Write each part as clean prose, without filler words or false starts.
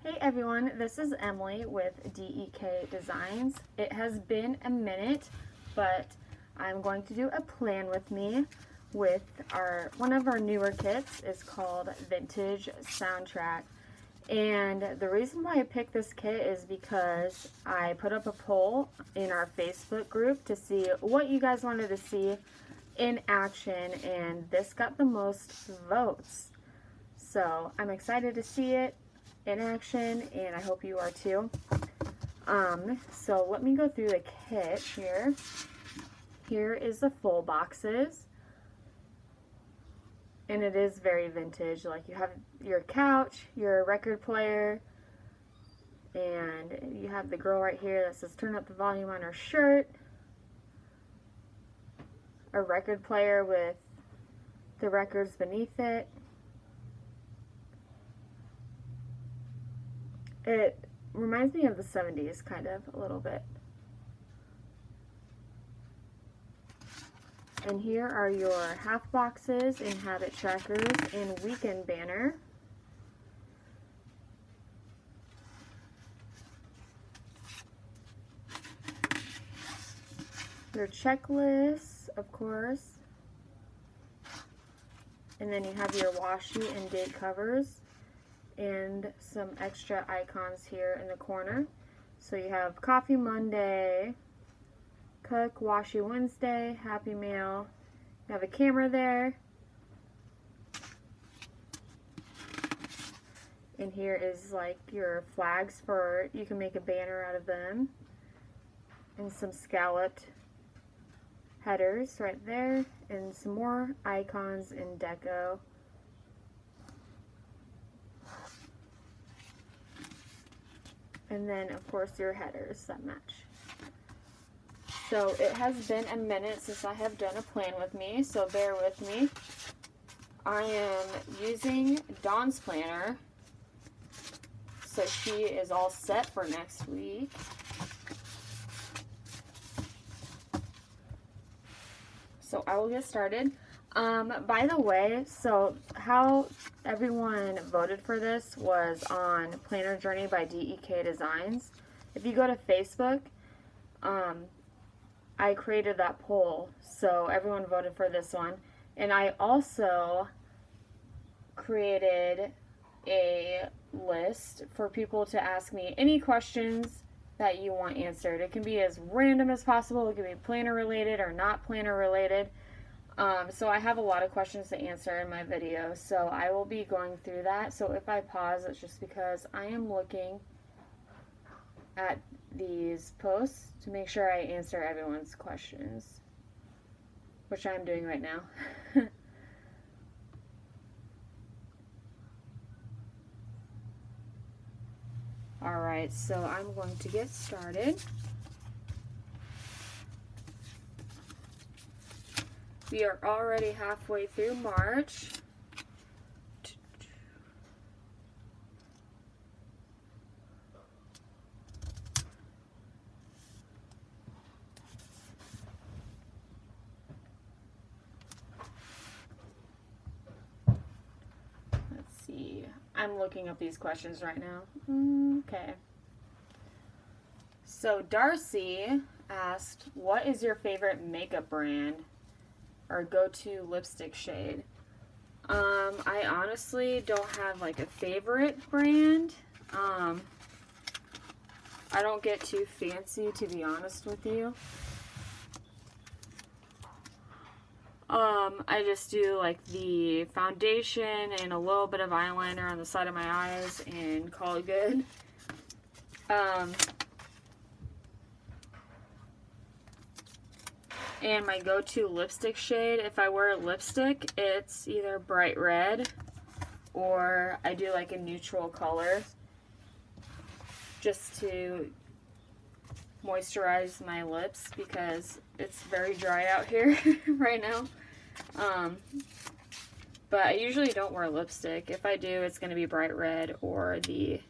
Hey everyone, this is Emily with DEK Designs. It has been a minute, but I'm going to do a plan with me with one of our newer kits. Is called Vintage Soundtrack. And the reason why I picked this kit is because I put up a poll in our Facebook group to see what you guys wanted to see in action, and this got the most votes. So I'm excited to see it in action, and I hope you are too. So let me go through the kit here. Here is the full boxes, and it is very vintage. Like, you have your couch, your record player, and you have the girl right here that says turn up the volume on her shirt, a record player with the records beneath it. It reminds me of the 70s, kind of, a little bit. And here are your half boxes and habit trackers and weekend banner. Your checklists, of course. And then you have your washi and date covers, and some extra icons here in the corner. So you have Coffee Monday, Cook, Washi Wednesday, Happy Mail. You have a camera there. And here is like your flags for, you can make a banner out of them. And some scalloped headers right there. And some more icons in deco. And then, of course, your headers that match. So it has been a minute since I have done a plan with me, so bear with me. I am using Dawn's planner, so she is all set for next week. So I will get started. By the way, so how everyone voted for this was on Planner Journey by DEK Designs. If you go to Facebook, I created that poll, so everyone voted for this one. And I also created a list for people to ask me any questions that you want answered. It can be as random as possible. It can be planner related or not planner related. So I have a lot of questions to answer in my video, so I will be going through that. So if I pause, it's just because I am looking at these posts to make sure I answer everyone's questions, which I'm doing right now. Alright, so I'm going to get started. We are already halfway through March. Let's see. I'm looking up these questions right now. Okay. So Darcy asked, what is your favorite makeup brand or go-to lipstick shade? I honestly don't have like a favorite brand. I don't get too fancy, to be honest with you. I just do like the foundation and a little bit of eyeliner on the side of my eyes and call it good. And my go-to lipstick shade, if I wear lipstick, it's either bright red or I do like a neutral color just to moisturize my lips because it's very dry out here right now. But I usually don't wear lipstick. If I do, it's going to be bright red or the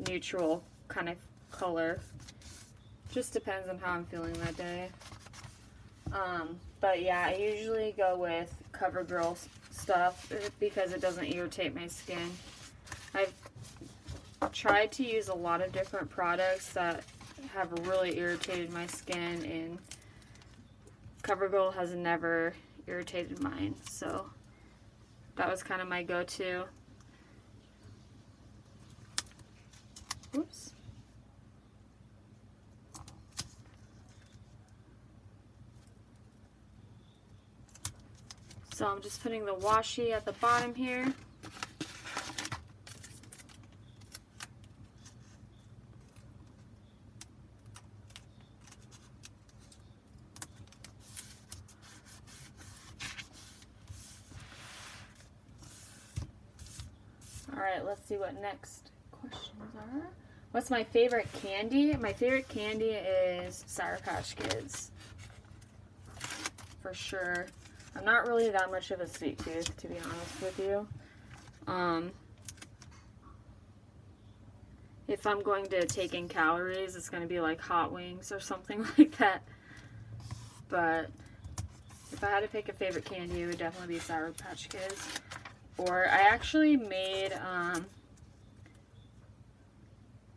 neutral kind of color. Just depends on how I'm feeling that day. But yeah, I usually go with CoverGirl stuff because it doesn't irritate my skin. I've tried to use a lot of different products that have really irritated my skin, and CoverGirl has never irritated mine, so that was kind of my go-to. Oops. So I'm just putting the washi at the bottom here. Alright, let's see what next questions are. What's my favorite candy? My favorite candy is Sour Patch Kids. For sure. I'm not really that much of a sweet tooth, to be honest with you. If I'm going to take in calories, it's going to be like hot wings or something like that. But if I had to pick a favorite candy, it would definitely be Sour Patch Kids. Or I actually made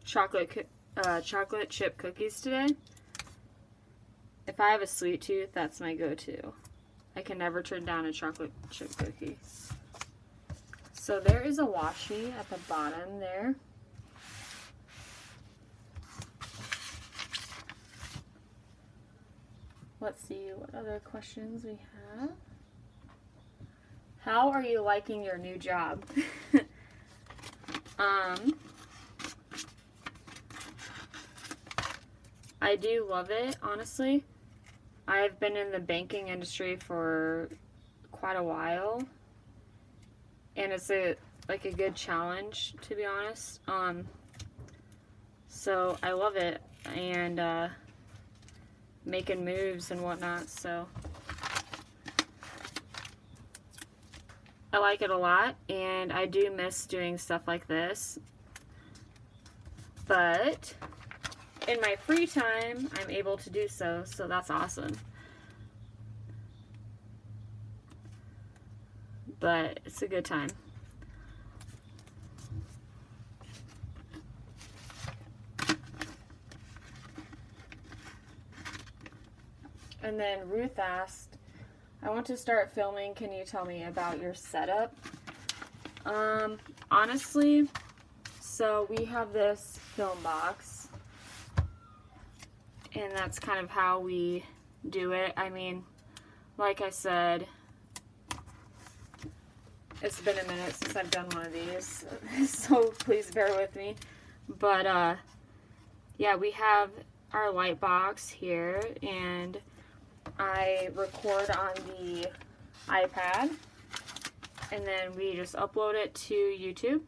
chocolate chip cookies today. If I have a sweet tooth, that's my go-to. I can never turn down a chocolate chip cookie. So there is a washi at the bottom there. Let's see what other questions we have. How are you liking your new job? I do love it, honestly. I've been in the banking industry for quite a while, and it's a good challenge, to be honest. So I love it, and making moves and whatnot, so I like it a lot, and I do miss doing stuff like this. But in my free time, I'm able to do so that's awesome. But it's a good time. And then Ruth asked, I want to start filming. Can you tell me about your setup? Honestly, so we have this film box, and that's kind of how we do it. I mean, like I said, it's been a minute since I've done one of these, so please bear with me. But yeah, we have our light box here, and I record on the iPad, and then we just upload it to YouTube,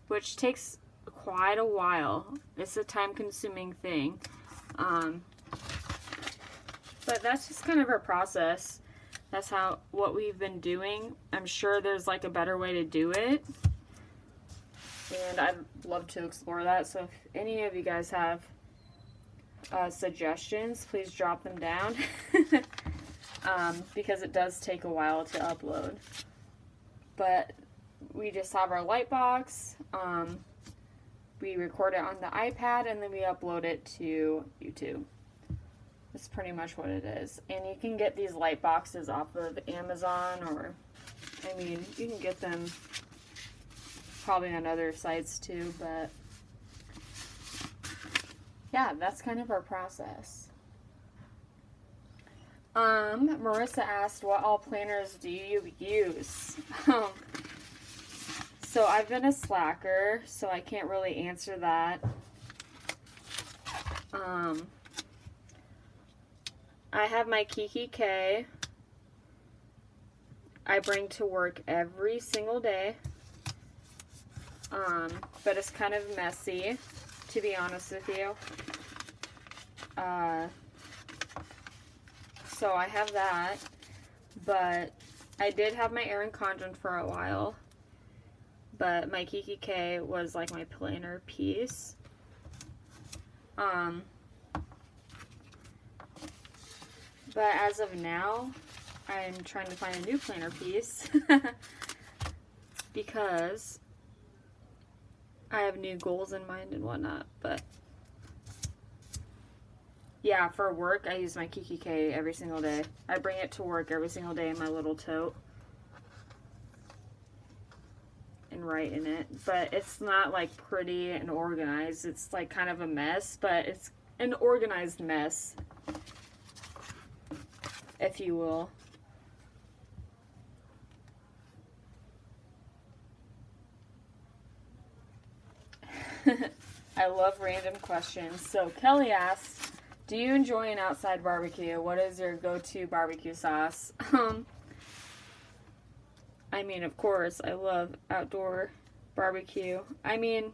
which takes quite a while. It's a time-consuming thing. But that's just kind of our process. That's what we've been doing. I'm sure there's like a better way to do it, and I'd love to explore that. So if any of you guys have suggestions, please drop them down. Because it does take a while to upload. But we just have our light box, we record it on the iPad, and then we upload it to YouTube. That's pretty much what it is. And you can get these light boxes off of Amazon, or, I mean, you can get them probably on other sites too, but yeah, that's kind of our process. Marissa asked, what all planners do you use? So I've been a slacker, so I can't really answer that. I have my Kiki K. I bring to work every single day. But it's kind of messy, to be honest with you. So I have that, but I did have my Erin Condren for a while, but my Kiki K was like my planner piece. But as of now, I'm trying to find a new planner piece because I have new goals in mind and whatnot, but yeah, for work, I use my KikkiK every single day. I bring it to work every single day in my little tote and write in it, but it's not like pretty and organized. It's like kind of a mess, but it's an organized mess, if you will. I love random questions. So Kelly asks, do you enjoy an outside barbecue? What is your go-to barbecue sauce? I mean, of course, I love outdoor barbecue. I mean,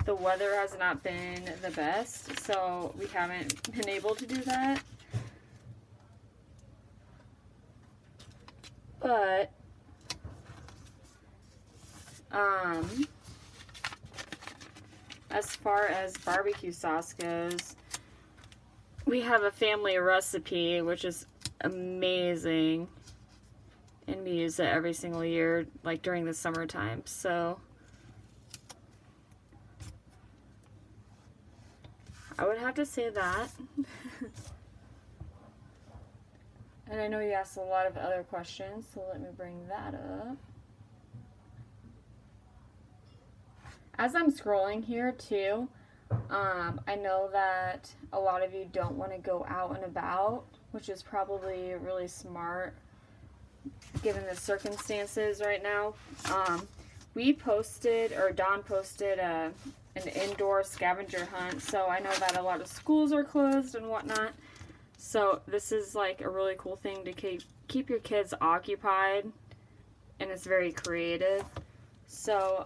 the weather has not been the best, so we haven't been able to do that. But, as far as barbecue sauce goes, we have a family recipe, which is amazing. And we use it every single year, like during the summertime. So I would have to say that. And I know you asked a lot of other questions, so let me bring that up. As I'm scrolling here too, I know that a lot of you don't want to go out and about, which is probably really smart given the circumstances right now. We posted, or Dawn posted, an indoor scavenger hunt, so I know that a lot of schools are closed and whatnot, so this is like a really cool thing to keep your kids occupied, and it's very creative. So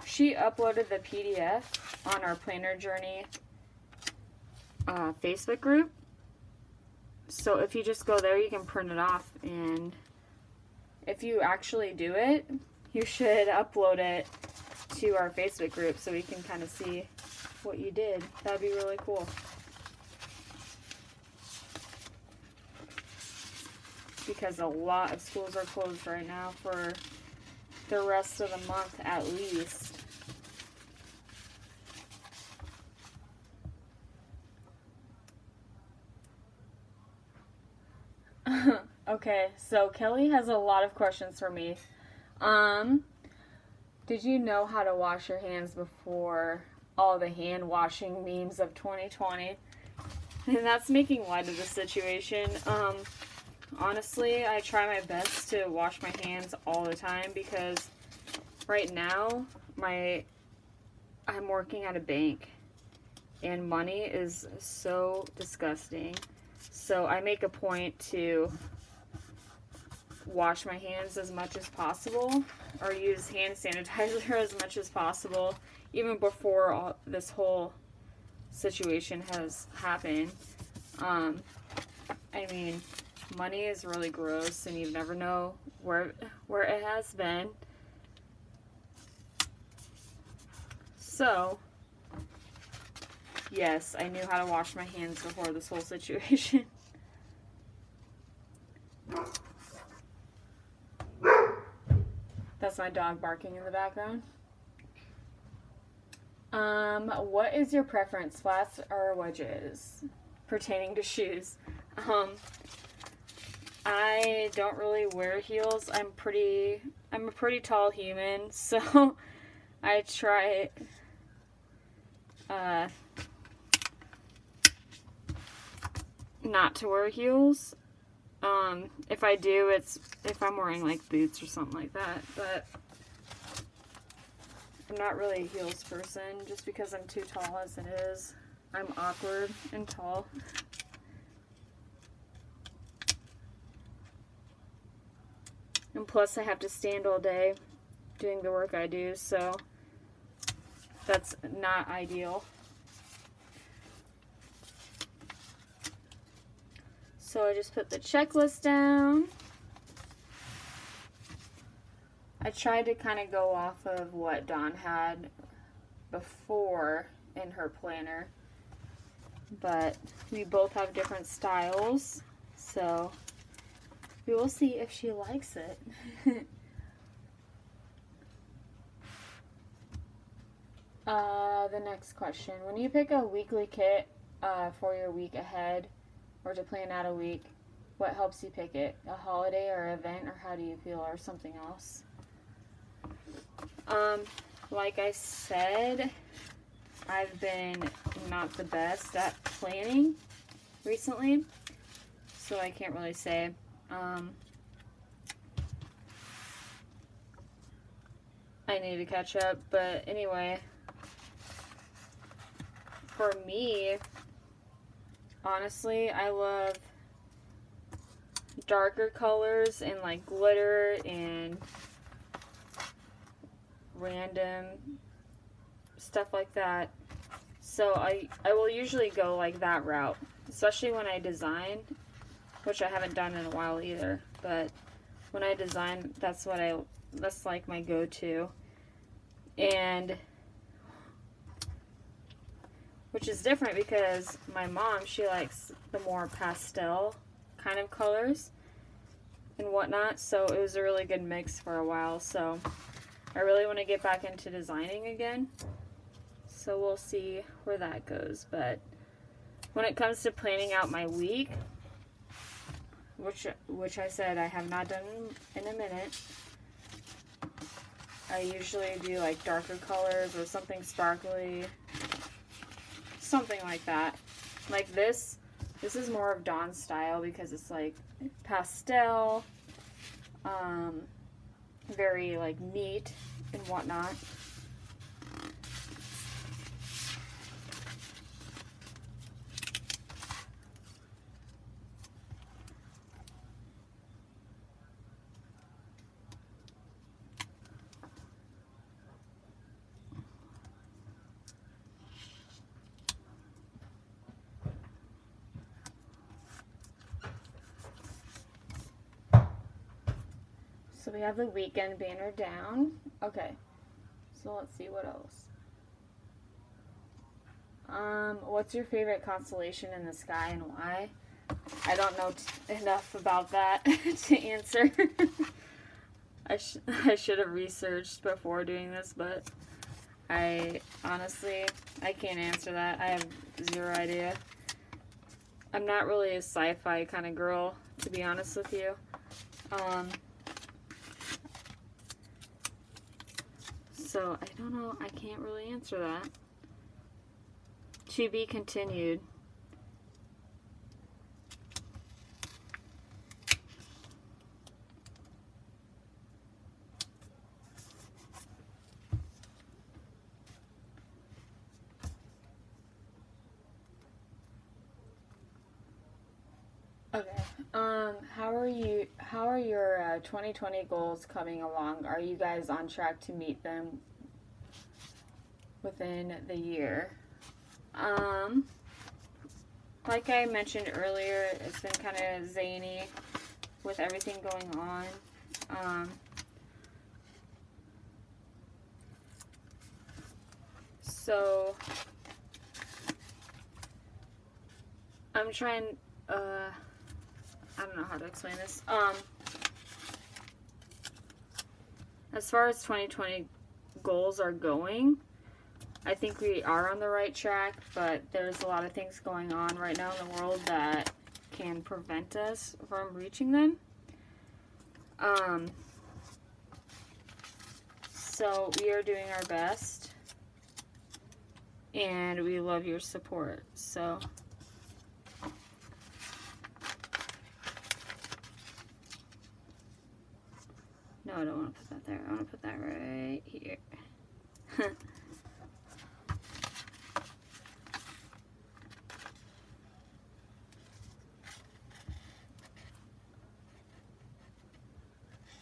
she uploaded the PDF on our Planner Journey Facebook group, so if you just go there, you can print it off, and if you actually do it, you should upload it to our Facebook group so we can kind of see what you did. That'd be really cool. Because a lot of schools are closed right now for the rest of the month at least. Okay, so Kelly has a lot of questions for me. Did you know how to wash your hands before all the hand washing memes of 2020? And that's making light of the situation. Honestly, I try my best to wash my hands all the time because right now I'm working at a bank and money is so disgusting. So I make a point to wash my hands as much as possible or use hand sanitizer as much as possible even before this whole situation has happened. I mean, money is really gross and you never know where it has been. So, yes, I knew how to wash my hands before this whole situation. That's my dog barking in the background. What is your preference, flats or wedges, pertaining to shoes? I don't really wear heels. I'm a pretty tall human, so I try not to wear heels. If I do, it's if I'm wearing like boots or something like that, but I'm not really a heels person just because I'm too tall as it is. I'm awkward and tall. And plus I have to stand all day doing the work I do, so that's not ideal. So I just put the checklist down. I tried to kind of go off of what Dawn had before in her planner, but we both have different styles, so we will see if she likes it. The next question. When you pick a weekly kit for your week ahead or to plan out a week, what helps you pick it? A holiday or event, or how do you feel, or something else? Like I said, I've been not the best at planning recently, so I can't really say. I need to catch up, but anyway, for me, honestly, I love darker colors and like glitter and random stuff like that. So I will usually go like that route, especially when I design, which I haven't done in a while either. But when I design, that's like my go-to. And which is different because my mom, she likes the more pastel kind of colors and whatnot, so it was a really good mix for a while. So I really want to get back into designing again, so we'll see where that goes. But when it comes to planning out my week, which I said I have not done in a minute, I usually do like darker colors or something sparkly, something like that. Like this is more of Dawn's style because it's like pastel, very like neat and whatnot. So we have the weekend banner down. Okay, so let's see what else. What's your favorite constellation in the sky and why? I don't know enough about that to answer. I should have researched before doing this, but I can't answer that. I have zero idea. I'm not really a sci-fi kind of girl, to be honest with you. So I don't know. I can't really answer that. To be continued. Okay. How are your 2020 goals coming along? Are you guys on track to meet them within the year? Like I mentioned earlier, it's been kind of zany with everything going on. So I'm trying, I don't know how to explain this. As far as 2020 goals are going, I think we are on the right track, but there's a lot of things going on right now in the world that can prevent us from reaching them. So we are doing our best, and we love your support. So no, I don't want to put that there. I want to put that right here.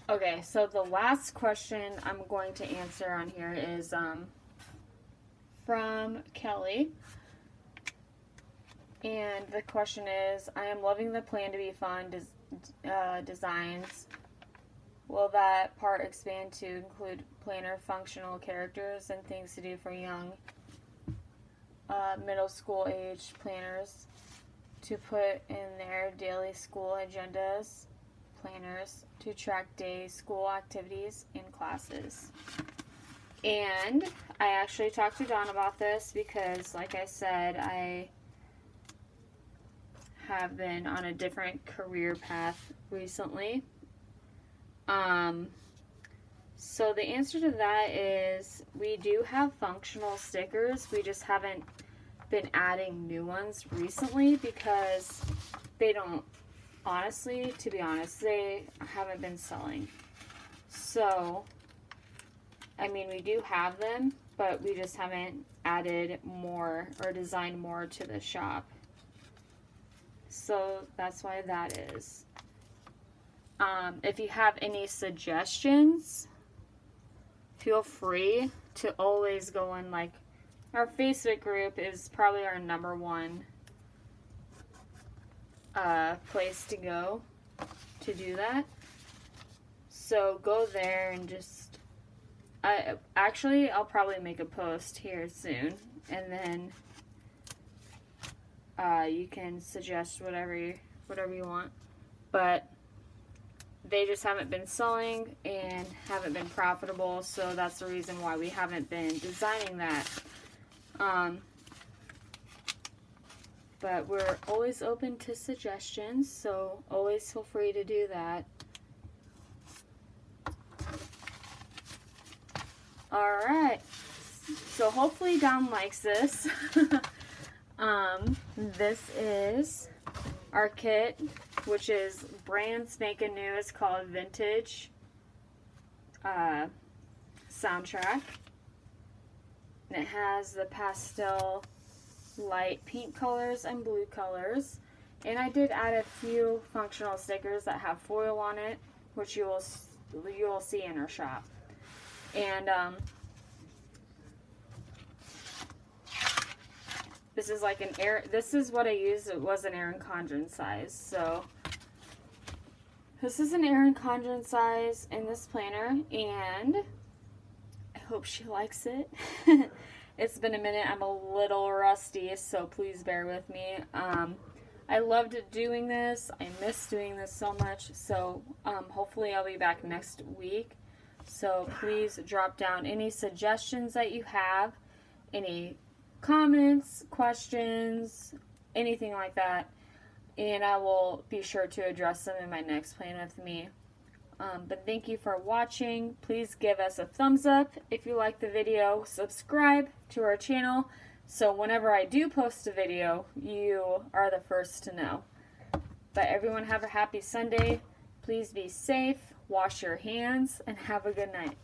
Okay, so the last question I'm going to answer on here is from Kelly. And the question is, I am loving the plan to be fun designs. Will that part expand to include planner functional characters and things to do for young middle school age planners to put in their daily school agendas, planners to track day school activities and classes? And I actually talked to Dawn about this because, like I said, I have been on a different career path recently. So the answer to that is we do have functional stickers. We just haven't been adding new ones recently because they don't, honestly, to be honest, they haven't been selling. So, I mean, we do have them, but we just haven't added more or designed more to the shop. So that's why that is. If you have any suggestions, feel free to always go in, like, our Facebook group is probably our #1 place to go to do that. So go there and just, I'll probably make a post here soon, and then you can suggest whatever you want. But they just haven't been selling and haven't been profitable, so that's the reason why we haven't been designing that. But we're always open to suggestions, so always feel free to do that. Alright, so hopefully Dawn likes this. This is our kit, which is brand spanking new. It's called Vintage Soundtrack. And it has the pastel light pink colors and blue colors. And I did add a few functional stickers that have foil on it, which you will see in our shop. And this is like this is what I used. It was an Erin Condren size. So this is an Erin Condren size in this planner, and I hope she likes it. It's been a minute. I'm a little rusty, so please bear with me. I loved doing this. I miss doing this so much. So hopefully I'll be back next week. So please drop down any suggestions that you have, any comments, questions, anything like that, and I will be sure to address them in my next Plan With Me. But thank you for watching. Please give us a thumbs up if you like the video. Subscribe to our channel so whenever I do post a video, you are the first to know. But everyone have a happy Sunday. Please be safe, wash your hands, and have a good night.